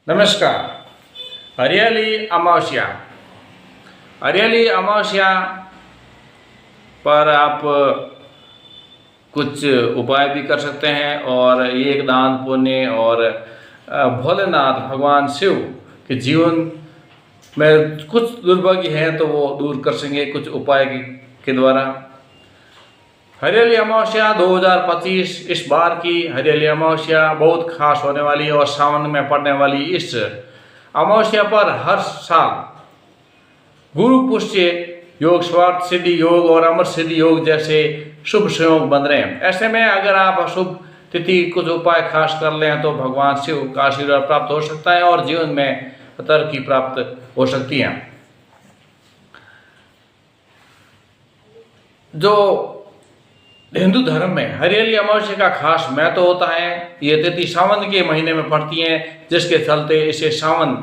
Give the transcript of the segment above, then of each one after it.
नमस्कार। हरियाली अमावस्या। हरियाली अमावस्या पर आप कुछ उपाय भी कर सकते हैं और ये एक दान पुण्य और भोलेनाथ भगवान शिव के जीवन में कुछ दुर्भाग्य है तो वो दूर कर सकेंगे कुछ उपाय के द्वारा। हरियाली अमावस्या 2025 इस बार की हरियाली अमावस्या बहुत खास होने वाली है और सावन में पड़ने वाली इस अमावस्या पर हर साल गुरु पुष्य योग, स्वार्थ सिद्धि योग और अमर सिद्धि योग जैसे शुभ संयोग बन रहे हैं। ऐसे में अगर आप शुभ तिथि कुछ उपाय खास कर लें तो भगवान शिव का आशीर्वाद प्राप्त हो सकता है और जीवन में तरक्की प्राप्त हो सकती है। जो हिंदू धर्म में हरियाली अमावस्या का खास महत्व होता है। ये तिथि सावन के महीने में पड़ती है, जिसके चलते इसे सावन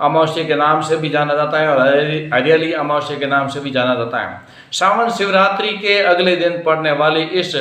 अमावस्या के नाम से भी जाना जाता है और हरियाली अमावस्या के नाम से भी जाना जाता है। सावन शिवरात्रि के अगले दिन पड़ने वाली इस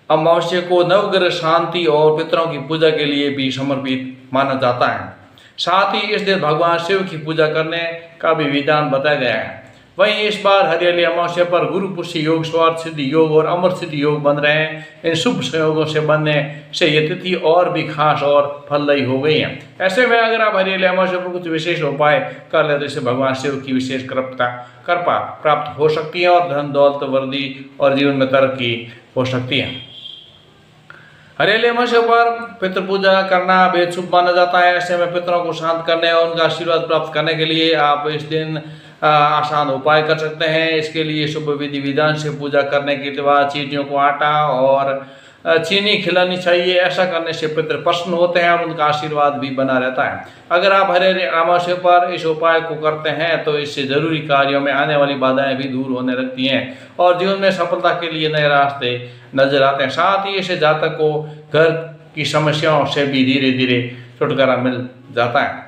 अमावस्या को नवग्रह शांति और पितरों की पूजा के लिए भी समर्पित माना जाता है। साथ ही इस दिन भगवान शिव की पूजा करने का भी विधान बताया गया है। वहीं इस बार हरियाली अमावस्या पर गुरु पुष्य योग, स्वार्थ सिद्धि योग और अमर सिद्धि योग बन रहे हैं। इन शुभ संयोगों से बनने से ये तिथि और भी खास और फलदायी हो गई है। ऐसे में अगर आप हरियाली अमावस्या पर कुछ विशेष उपाय कर ले तो इससे भगवान शिव की विशेष कृपा प्राप्त हो सकती है और धन दौलत वृद्धि और जीवन में तरक्की हो सकती है। हरियाली अमावस्या पर पितृ पूजा करना बेहद शुभ माना जाता है। ऐसे में पितरों को शांत करने और उनका आशीर्वाद प्राप्त करने के लिए आप इस दिन आसान उपाय कर सकते हैं। इसके लिए शुभ विधि विधान से पूजा करने के बाद चींटियों को आटा और चीनी खिलानी चाहिए। ऐसा करने से पितृ प्रसन्न होते हैं और उनका आशीर्वाद भी बना रहता है। अगर आप हरियाली अमावस्या पर इस उपाय को करते हैं तो इससे जरूरी कार्यों में आने वाली बाधाएं भी दूर होने लगती हैं और जीवन में सफलता के लिए नए रास्ते नजर आते हैं। साथ ही इससे जातक को घर की समस्याओं से भी धीरे धीरे छुटकारा मिल जाता है।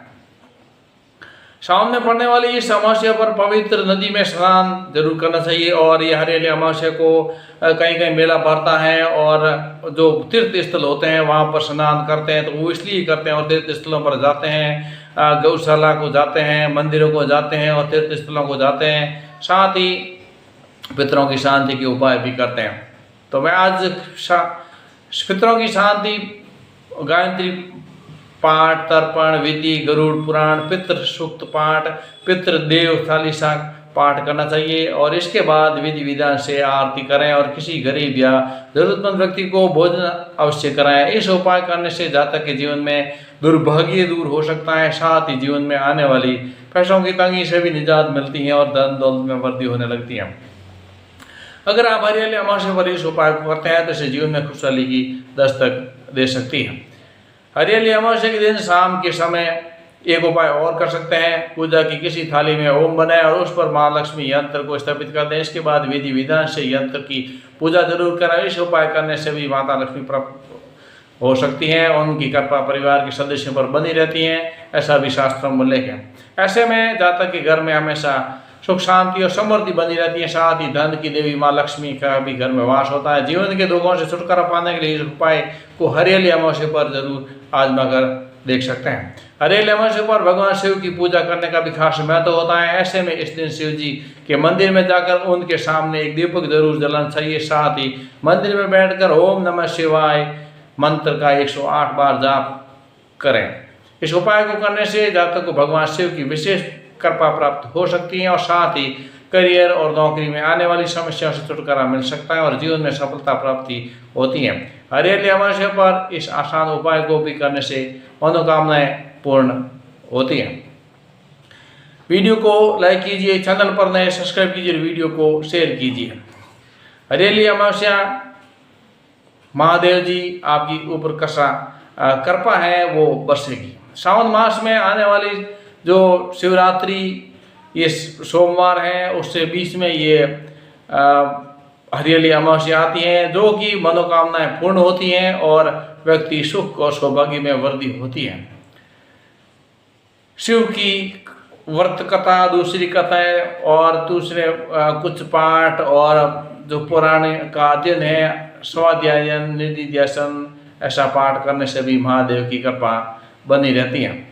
सावन में पड़ने वाली इस अमावस्या पर पवित्र नदी में स्नान जरूर करना चाहिए और ये हरियाली अमावस्या को कहीं कहीं मेला भरता है और जो तीर्थ स्थल होते हैं वहाँ पर स्नान करते हैं तो वो इसलिए करते हैं और तीर्थ स्थलों पर जाते हैं, गौशाला को जाते हैं, मंदिरों को जाते हैं और तीर्थ स्थलों को जाते हैं। साथ ही पितरों की शांति के उपाय भी करते हैं। तो मैं आज पितरों की शांति गायत्री पाठ, तर्पण विधि, गरुड़ पुराण, पितृ सूक्त पाठ, पितृ देव चालीसा पाठ करना चाहिए और इसके बाद विधि विधान से आरती करें और किसी गरीब या जरूरतमंद व्यक्ति को भोजन अवश्य कराएं। इस उपाय करने से जातक के जीवन में दुर्भाग्य दूर हो सकता है। साथ ही जीवन में आने वाली पैसों की तंगी से भी निजात मिलती है और धन दौलत में वृद्धि होने लगती है। अगर आप हरियाली अमावस्या पर इस उपाय को करते हैं तो इसे जीवन में खुशहाली की दस्तक दे सकती है। हरियाली अमावस्या के दिन शाम के समय एक उपाय और कर सकते हैं। पूजा की किसी थाली में ओम बनाएं और उस पर माँ लक्ष्मी यंत्र को स्थापित कर दें। इसके बाद विधि विधान से यंत्र की पूजा जरूर करें। इस उपाय करने से भी माता लक्ष्मी प्राप्त हो सकती है और उनकी कृपा परिवार के सदस्यों पर बनी रहती है, ऐसा भी शास्त्रों में उल्लेख है। ऐसे में जातक के घर में हमेशा सुख शांति और समृद्धि बनी रहती है। साथ ही धन की देवी माँ लक्ष्मी का भी घर में वास होता है। जीवन के दुखों से छुटकारा पाने के लिए इस उपाय को हरियाली अमावस्या पर जरूर आजमा कर देख सकते हैं। हरियाली अमावस्या पर भगवान शिव की पूजा करने का भी खास महत्व होता है। ऐसे में इस दिन शिव जी के मंदिर में जाकर उनके सामने एक दीपक जरूर जलाना चाहिए। साथ ही मंदिर में बैठकर ओम नमः शिवाय मंत्र का 108 बार जाप करें। इस उपाय को करने से जातक को भगवान शिव की विशेष कृपा प्राप्त हो सकती है और साथ ही करियर और नौकरी में आने वाली समस्याओं से छुटकारा मिल सकता है और जीवन में सफलता प्राप्ति होती है। हरियाली अमावस्या पर इस आसान उपाय को भी करने से मनोकामनाएं पूर्ण होती हैं। वीडियो को लाइक कीजिए, चैनल पर नए सब्सक्राइब कीजिए, वीडियो को शेयर कीजिए। हरियाली अमावस्या महादेव जी आपकी ऊपर कैसा कृपा है वो बरसेगी। सावन मास में आने वाली जो शिवरात्रि ये सोमवार है उससे बीच में ये हरियाली अमावस्या आती है जो कि मनोकामनाएं पूर्ण होती हैं और व्यक्ति सुख और सौभाग्य में वृद्धि होती है। शिव की व्रत कथा, दूसरी कथाएं और दूसरे कुछ पाठ और जो पुराण का अध्ययन है, स्वाध्यायन, निधि ध्यान, ऐसा पाठ करने से भी महादेव की कृपा बनी रहती है।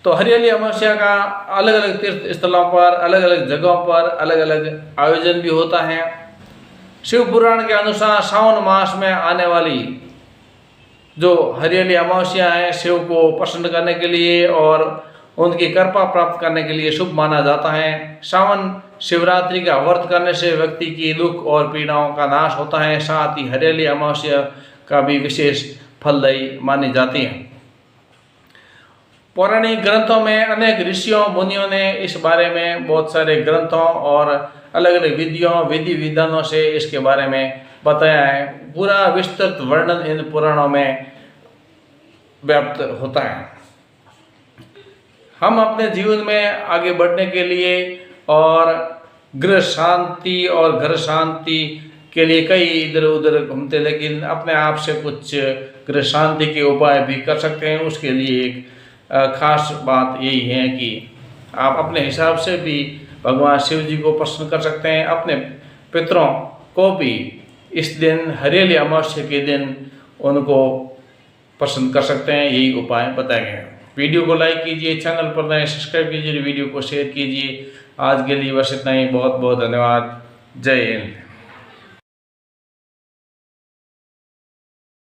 तो हरियाली अमावस्या का अलग अलग तीर्थ स्थलों पर, अलग अलग जगहों पर अलग अलग आयोजन भी होता है। शिव पुराण के अनुसार सावन मास में आने वाली जो हरियाली अमावस्या है, शिव को प्रसन्न करने के लिए और उनकी कृपा प्राप्त करने के लिए शुभ माना जाता है। सावन शिवरात्रि का व्रत करने से व्यक्ति की दुख और पीड़ाओं का नाश होता है। साथ ही हरियाली अमावस्या का भी विशेष फलदायी मानी जाती है। पौराणिक ग्रंथों में अनेक ऋषियों मुनियों ने इस बारे में बहुत सारे ग्रंथों और अलग अलग विधि विधानों से इसके बारे में बताया है। पूरा विस्तृत वर्णन इन पुराणों में व्याप्त होता है। हम अपने जीवन में आगे बढ़ने के लिए और गृह शांति और घर शांति के लिए कई इधर उधर घूमते, लेकिन अपने आप से कुछ गृह शांति के उपाय भी कर सकते हैं। उसके लिए एक खास बात यही है कि आप अपने हिसाब से भी भगवान शिव जी को प्रसन्न कर सकते हैं। अपने पितरों को भी इस दिन हरियाली अमावस्या के दिन उनको पसंद कर सकते हैं। यही उपाय बताए गए हैं। वीडियो को लाइक कीजिए, चैनल पर नए सब्सक्राइब कीजिए, वीडियो को शेयर कीजिए। आज के लिए बस इतना ही। बहुत बहुत धन्यवाद। जय हिंद।